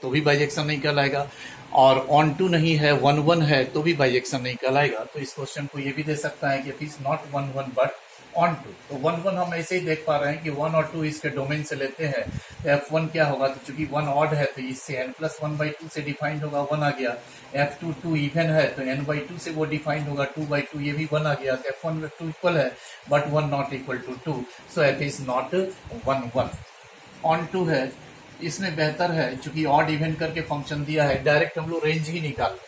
तो भी बाइजेक्शन नहीं कहलाएगा, और ऑन टू नहीं है, 1 1 है तो भी बाइजेक्शन नहीं कहलाएगा। तो इस क्वेश्चन को ये भी दे सकता है कि it is not 1 1 but onto. तो 1 1 हम ऐसे ही देख पा रहे हैं कि 1 और 2 इसके डोमेन से लेते हैं, तो F1 क्या होगा, तो चूंकि 1 ऑड है तो इससे n+1/2 से डिफाइंड होगा, 1 आ गया। F2 2 इवन है तो n/2 से वो डिफाइंड होगा, 2/2 ये भी 1 आ गया। तो F1 2 इक्वल है but 1 not equal to 2, so F is not 1 1। Onto है, इसमें बेहतर है चूंकि ऑड इवन करके फंक्शन दिया है, डायरेक्ट हम लोग रेंज ही निकाल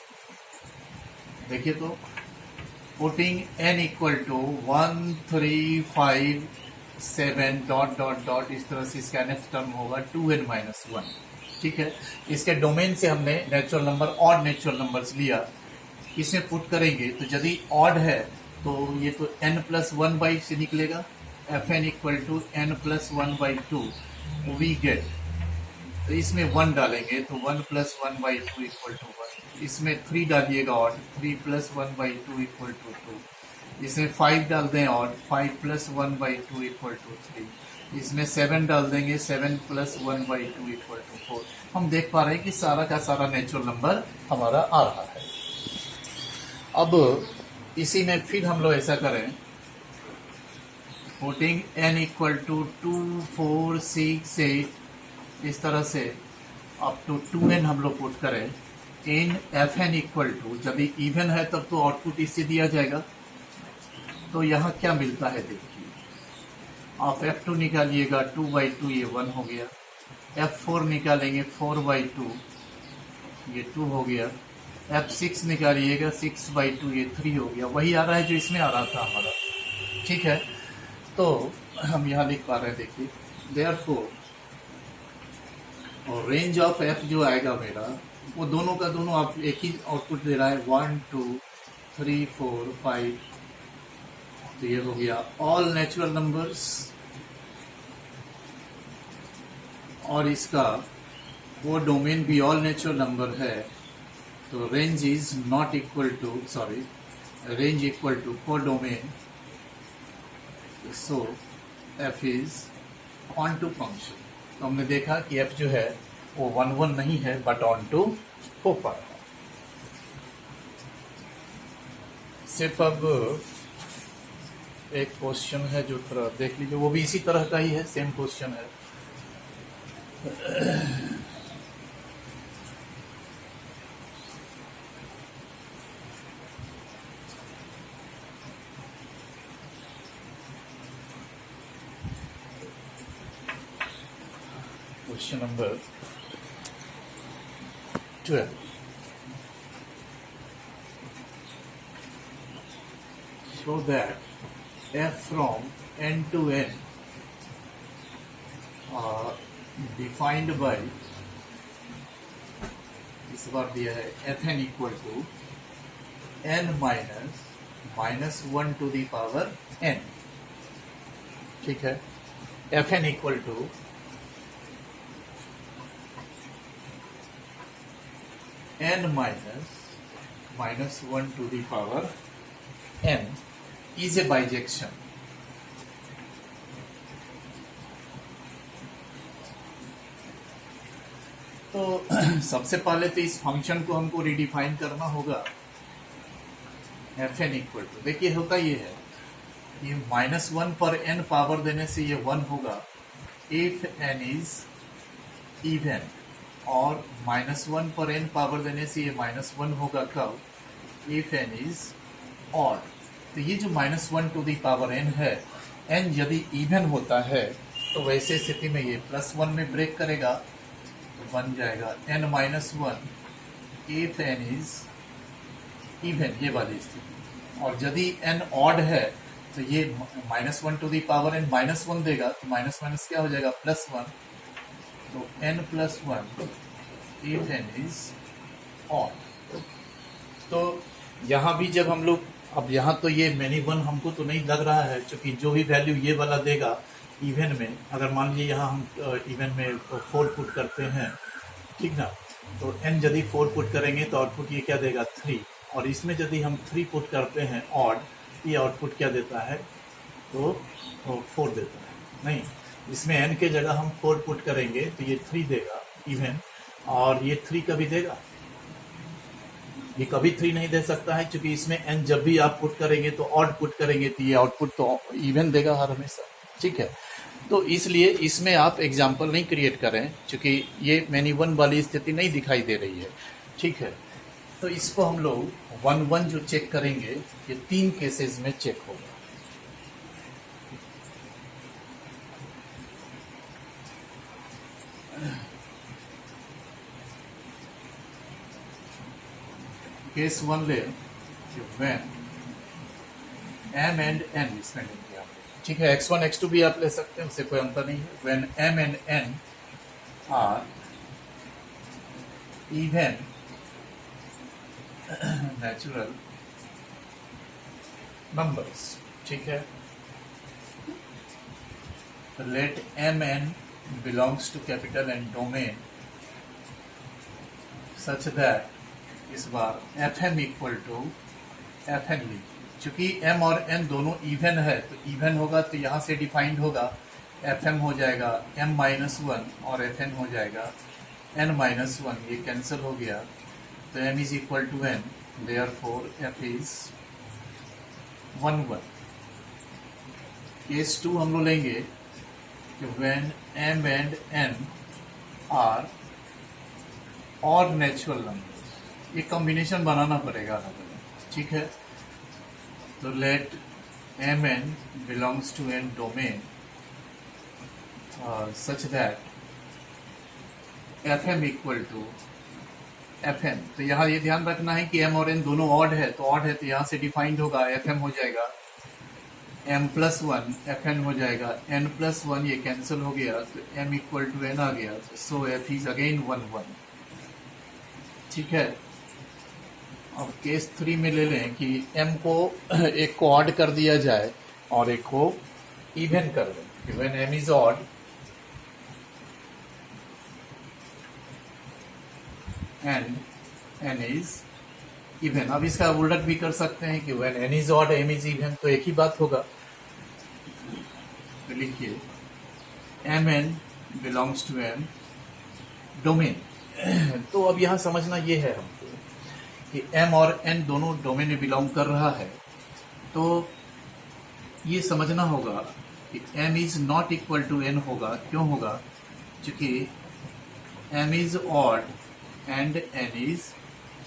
देखिए। तो putting n equal to 1 3 5 7 dot dot dot, इस तरह से इसका नेक्स्ट टर्म होगा 2n-1। ठीक है, इसके डोमेन से हमने natural number, odd natural numbers लिया, इसमें पुट करेंगे तो यदि ऑड है तो ये तो n+1/2 से निकलेगा, Fn equal to n+1/2 we get. तो इसमें 1 डालेंगे तो 1+1/2 इक्वल टू 1, इसमें 3 डालिएगा ऑड, 3+1/2 इक्वल टू 2, इसमें 5 डाल दें ऑड, 5+1/2 इक्वल टू 3, इसमें 7 डाल देंगे, 7+1/2 इक्वल टू 4। हम देख पा रहे हैं कि सारा का सारा नेचुरल नंबर हमारा आ रहा है। अब इसी में फिर हम लोग ऐसा करें, पुटिंग n इक्वल टू 2 4 6 8, इस तरह से अप टू 2n हम लोग पुट करें, इन Fn इक्वल टू, जब इवन है तब तो आउटपुट इससे दिया जाएगा। तो यहाँ क्या मिलता है देखिए, आप F2 निकालिएगा, 2/2 ये 1 हो गया, F4 निकालेंगे 4/2 ये 2 हो गया, F6 निकालिएगा 6/2 ये 3 हो गया, वही आ रहा है जो इसमें आ रहा था हमारा। ठीक है, तो हम यहाँ लिख पा रहे हैं देखिए, देयरफॉर और रेंज ऑफ F जो आएगा मेरा, वो दोनों का दोनों आप एक ही आउटपुट दे रहा है, 1 2 3 4 5, तो ये हो गया ऑल नेचुरल नंबर्स, और इसका वो डोमेन भी ऑल नेचुरल नंबर है। तो range is not equal to, sorry, range equal to for domain, so F is onto function. तो हमने देखा कि F जो है वो 1 1 नहीं है बट ऑन टू हो पा रहा है। सिर्फ अब एक क्वेश्चन है जो थोड़ा देख लीजिए, वो भी इसी तरह का ही है, सेम क्वेश्चन है। Question number 12. Show that F from n to n are defined by, इस बार दिया है Fn equal to n minus 1 to the power n। ठीक है, Fn equal to n minus 1 to the power n is a bijection। तो सबसे पहले तो इस फंक्शन को हमको रिडिफाइन करना होगा। Fn इक्वल टू, देखिए होता ये है, ये -1 पर n पावर देने से ये 1 होगा इफ n इज इवन, और -1 पर n पावर देने से ये -1 होगा कब, इफ n इज ऑड। तो ये जो -1 टू दी पावर n है, n यदि इवन होता है तो वैसे स्थिति में ये +1 में ब्रेक करेगा, तो बन जाएगा n-1 if n is even, ये वाली स्थिति। और यदि n ऑड है तो ये -1 टू दी पावर n -1 देगा, तो माइनस क्या हो जाएगा, +1, तो n+1 if n is odd. तो यहाँ भी जब हम लोग, अब यहाँ तो ये मैनी 1 हमको तो नहीं लग रहा है, क्योंकि जो भी वैल्यू ये वाला देगा इवन में, अगर मान लीजिए यहाँ हम इवन में 4 पुट करते हैं, ठीक ना, तो n यदि 4 पुट करेंगे तो आउटपुट ये क्या देगा, 3, और इसमें यदि हम 3 पुट करते हैं ऑड, ये आउटपुट क्या देता है, तो 4 देता है। नहीं, इसमें n के जगह हम 4 पुट करेंगे तो ये 3 देगा इवन, और ये 3 कभी देगा? ये कभी 3 नहीं दे सकता है, क्योंकि इसमें n जब भी आप पुट करेंगे तो ऑड पुट करेंगे तो ये आउटपुट तो इवन देगा हर हमेशा। ठीक है, तो इसलिए इसमें आप एग्जाम्पल नहीं क्रिएट करें, क्योंकि ये मैनी वन वाली स्थिति नहीं दिखाई दे रही है। ठीक है, तो इसको हम लोग 1 1 जो चेक करेंगे ये 3 केसेस में चेक होगा। केस 1 ले, व्हेन m एंड n इसमें लेंगे आप। ठीक है, x1 x2 भी आप ले सकते हैं, उससे कोई अंतर नहीं है। When m and n are even natural numbers. ठीक है, let m n belongs to capital N domain such that इस बार fm इक्वल टू fn ली। चूंकि m और n दोनों इवन है तो इवन होगा, तो यहाँ से डिफाइंड होगा fm हो जाएगा m माइनस 1 और fn हो जाएगा n माइनस 1। ये कैंसिल हो गया, तो m is equal to n, therefore f is 1 1। Case 2 हम लोग लेंगे कि when m and n are और नेचुरल नंबर, ये कॉम्बिनेशन बनाना पड़ेगा हमें। ठीक है, तो let m n belongs to n domain such that fm equal to fn। तो यहाँ ये ध्यान रखना है कि m और n दोनों ऑड है, तो ऑड है तो यहाँ से डिफाइंड होगा fm हो जाएगा m प्लस 1, fn हो जाएगा n प्लस 1। ये कैंसिल हो गया, तो m इक्वल टू n आ गया, सो f इज अगेन 1 1। ठीक है, अब केस 3 में ले लें कि m को एक को ऑड कर दिया जाए और एक को इवन कर दें। When m is odd and n is even. अब इसका उलट भी कर सकते हैं कि when n is odd m is even, तो एक ही बात होगा। तो लिखिए mn belongs to m domain. तो अब यहाँ समझना ये है हमको कि m और n दोनों डोमेन में बिलोंग कर रहा है, तो ये समझना होगा कि m is not equal to n होगा। क्यों होगा? क्योंकि m is odd and n is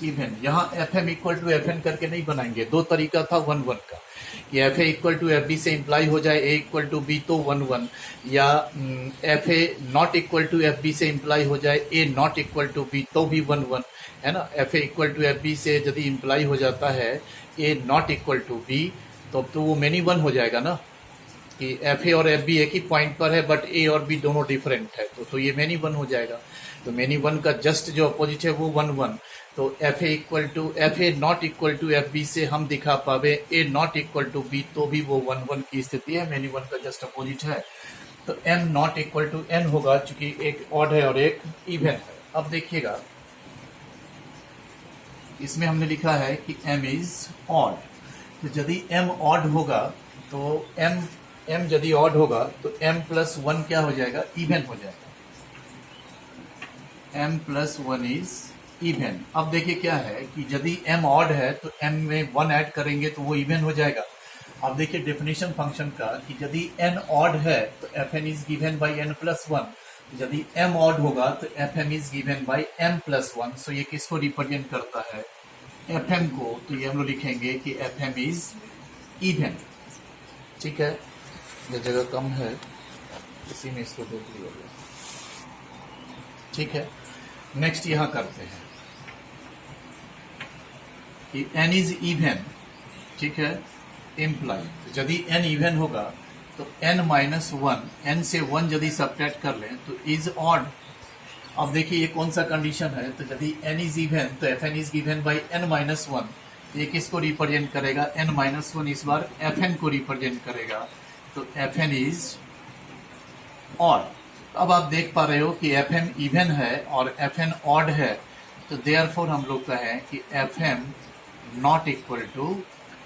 even. यहाँ fm इक्वल टू fn करके नहीं बनाएंगे, दो तरीका था 1 1 का, कि fa इक्वल टू fb से इम्प्लाई हो जाए a इक्वल टू b तो 1 1, या fa not equal to fb से इम्प्लाई हो जाए a not equal to b तो भी 1 1, है ना। fa इक्वल टू fb से यदि इम्प्लाई हो जाता है a not equal to b, तो वो मेनी 1 हो जाएगा ना, कि fa और fb एक ही पॉइंट पर है बट a और b दोनों डिफरेंट है, तो ये मेनी 1 हो जाएगा। तो मेनी 1 का जस्ट जो अपोजिट है वो 1 1। तो fa equal to fa not equal to fb से हम दिखा पावे a not equal to b, तो भी वो 1 1 की स्थिति है, मेनी 1 का जस्ट अपोजिट है। तो m not equal to n होगा, चूंकि एक ऑड है और एक इवन है। अब देखिएगा, इसमें हमने लिखा है कि m इज ऑड, तो यदि m ऑड होगा तो m यदि ऑड होगा तो m प्लस 1 क्या हो जाएगा? इवन हो जाएगा। m plus 1 is even. अब देखिए क्या है कि यदि m ऑड है तो m में 1 ऐड करेंगे तो वो इवन हो जाएगा। अब देखिए डेफिनेशन फंक्शन का कि यदि n ऑड है तो fn is given by n plus 1, यदि m ऑड होगा तो fm is given by m plus 1। सो ये किसको रिप्रेजेंट करता है? fm को। तो ये हम लोग लिखेंगे कि fm इज इवन। ठीक है, ये जगह कम है, इसी में इसको देख लीजिए। ठीक है, नेक्स्ट यहां करते हैं कि n इज इवन। ठीक है, इम्प्लाई, तो यदि n इवन होगा तो n माइनस 1, n से 1 यदि सब्ट्रैक्ट कर लें तो इज ऑड। अब देखिए ये कौन सा कंडीशन है, तो यदि n इज इवन तो fn is given by n minus 1। ये किसको रिप्रेजेंट करेगा? n माइनस 1 इस बार fn को रिप्रेजेंट करेगा, तो fn इज ऑड। अब आप देख पा रहे हो कि fm इवन है और fn ऑड है, तो देयरफॉर हम लोग कहें कि fm not equal to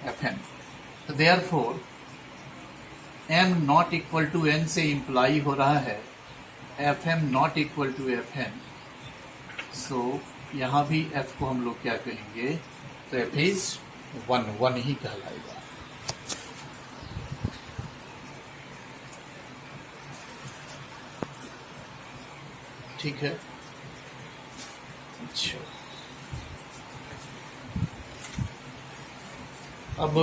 fn। तो therefore m not equal to n से इम्प्लाई हो रहा है fm not equal to fn so यहाँ भी f को हम लोग क्या कहेंगे, तो f इज 1 ही कहलाएगा। ठीक है। अच्छा, अब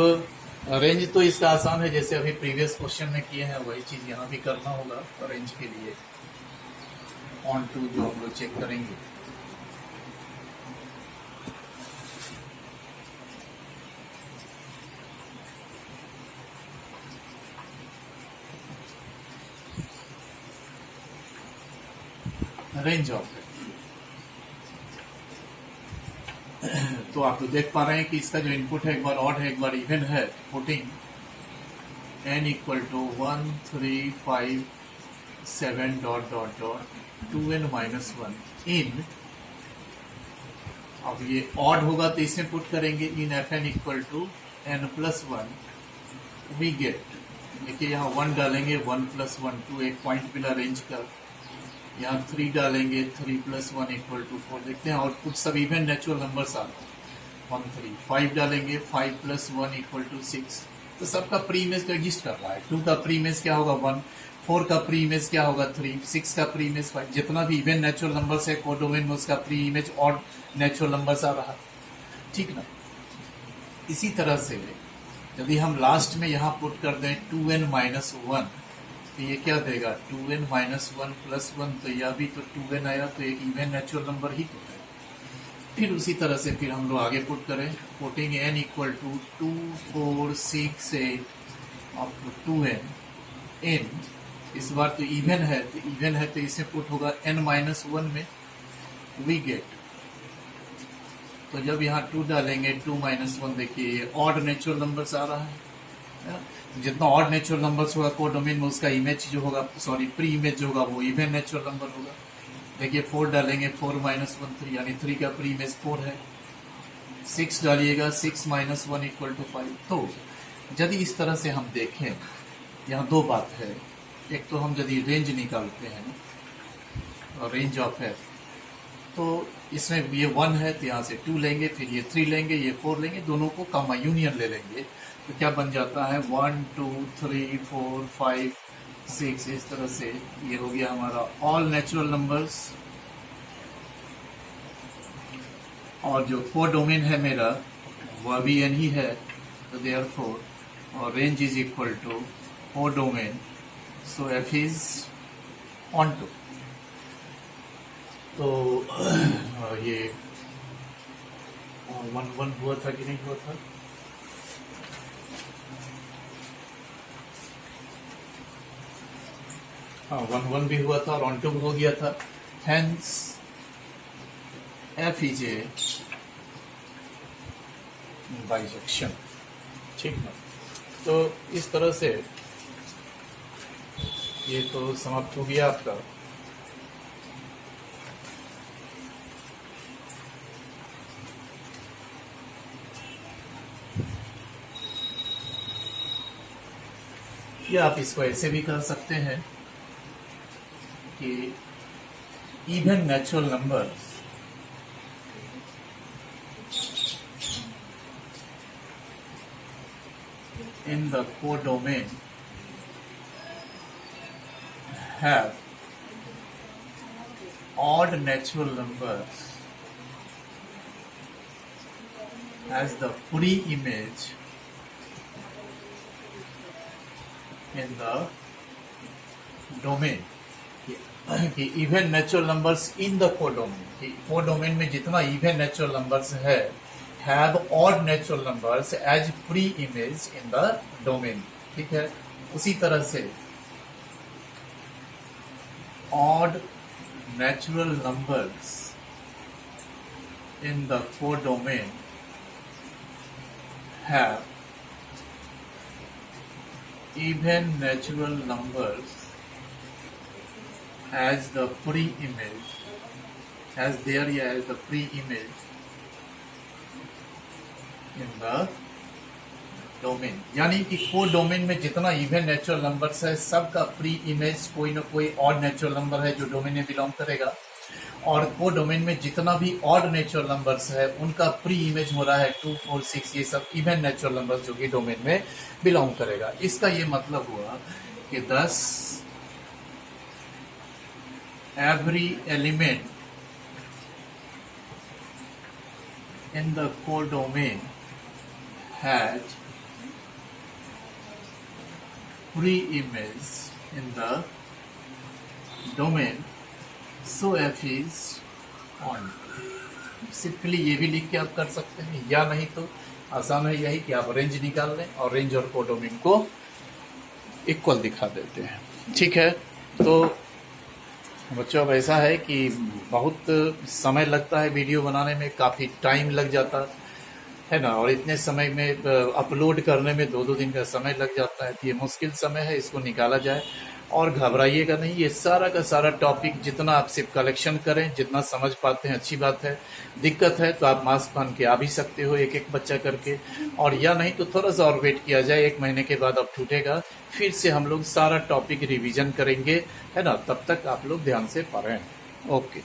रेंज तो इसका आसान है, जैसे अभी प्रीवियस क्वेश्चन में किए हैं वही चीज यहाँ भी करना होगा। रेंज के लिए ऑन टू जो हम लोग चेक करेंगे, रेंज ऑफ तो आप तो देख पा रहे हैं कि इसका जो इनपुट है एक बार ऑड है एक बार इवन है। Putting n equal to 1 3 5 7 dot dot dot 2n minus 1 in, अब ये ऑड होगा तो इसमें पुट करेंगे in fn equal to n plus 1 we get, देखिए यहाँ 1 डालेंगे 1 प्लस 1 2 एक पॉइंट मिला रेंज का, यहाँ 3 डालेंगे 3 प्लस 1 इक्वल टू 4, देखते हैं आउटपुट सब इवन नेचुरल नंबर्स आ रहे हैं 1 3, 5 डालेंगे 5 प्लस 1 इक्वल टू 6, तो सबका प्री इमेज का एग्जिस्ट कर रहा है। 2 का प्री इमेज क्या होगा 1, 4 का प्री इमेज क्या होगा 3, 6 का प्री इमेज 5, जितना भी इवन नेचुरल नंबर्स है कोडोमेन में उसका pre image odd natural numbers आ रहा है। ठीक ना, इसी तरह से यदि हम लास्ट में यहाँ पुट कर दें 2n माइनस 1, तो ये क्या देगा 2n माइनस 1 प्लस 1, तो यह भी तो 2n आया, तो एक इवन नेचुरल नंबर ही तो है। फिर उसी तरह से फिर हम लोग आगे पुट करें, putting n equal to 2 4 6 8 up to 2n n, इस बार तो इवन है, तो इवन है तो इसे पुट होगा n माइनस 1 में, वी गेट, तो जब यहाँ 2 डालेंगे 2 माइनस 1, देखिए ये ऑड नेचुरल नंबर्स आ रहा है। जितना ऑड नेचुरल नंबर्स होगा कोडोमेन में उसका इमेज जो होगा, सॉरी प्री इमेज जो होगा वो इवन नेचुरल नंबर होगा। देखिए 4 डालेंगे 4 माइनस 1 3, यानी 3 का प्री इमेज 4 है। 6 डालिएगा 6 माइनस 1 इक्वल टू 5। तो यदि इस तरह से हम देखें, यहाँ दो बात है, एक तो हम यदि रेंज निकालते हैं और रेंज ऑफ है, तो इसमें ये 1 है तो यहाँ से 2 लेंगे, फिर ये 3 लेंगे, ये 4 लेंगे, दोनों को कॉमा यूनियन ले लेंगे, तो क्या बन जाता है 1 2 3 4 5 6, इस तरह से ये हो गया हमारा ऑल नेचुरल नंबर्स। और जो कोडोमेन है मेरा वह भी n ही है, तो देयरफॉर और range is equal to codomain, so f is onto. तो ये 1 हुआ था कि नहीं हुआ था? हाँ 1 भी हुआ था और ऑन टू हो गया था। Hence F is a bijection. ठीक ना, तो इस तरह से ये तो समाप्त हो गया आपका। या आप इसको ऐसे भी कर सकते हैं कि even natural number in the codomain have odd natural numbers as the pre-image in the domain। कि even natural numbers in the codomain, कि कोडोमेन में जितना इवन नेचुरल नंबर्स है have odd natural numbers as pre image in the domain. ठीक है, उसी तरह से odd natural numbers in the codomain have even natural numbers as the pre-image, as their as the pre-image in the domain। यानी कि codomain में जितना even natural numbers है सबका प्री इमेज कोई ना कोई ऑड नेचुरल नंबर है जो डोमेन में बिलोंग करेगा, और को डोमेन में जितना भी ऑड नेचुरल नंबर्स है उनका प्री इमेज हो रहा है 2, 4, 6, ये सब इवन नेचुरल नंबर्स जो कि डोमेन में बिलोंग करेगा। इसका ये मतलब हुआ कि 10 every element in the codomain has pre-image in the domain, so f is on। Simply ये भी लिख के आप कर सकते हैं, या नहीं तो आसान है यही कि आप रेंज निकाल लें और रेंज और कोडोमेन को इक्वल दिखा देते हैं। ठीक है, तो बच्चों अब ऐसा है कि बहुत समय लगता है वीडियो बनाने में, काफ़ी टाइम लग जाता है ना, और इतने समय में अपलोड करने में 2-2 दिन का समय लग जाता है। तो ये मुश्किल समय है, इसको निकाला जाए और घबराइएगा नहीं। ये सारा का सारा टॉपिक जितना आप सिर्फ कलेक्शन करें, जितना समझ पाते हैं अच्छी बात है। दिक्कत है तो आप मास्क पहन के आ भी सकते हो एक एक बच्चा करके, और या नहीं तो थोड़ा सा और वेट किया जाए, 1 महीने के बाद अब टूटेगा, फिर से हम लोग सारा टॉपिक रिवीजन करेंगे, है ना। तब तक आप लोग ध्यान से पढ़ें। ओके।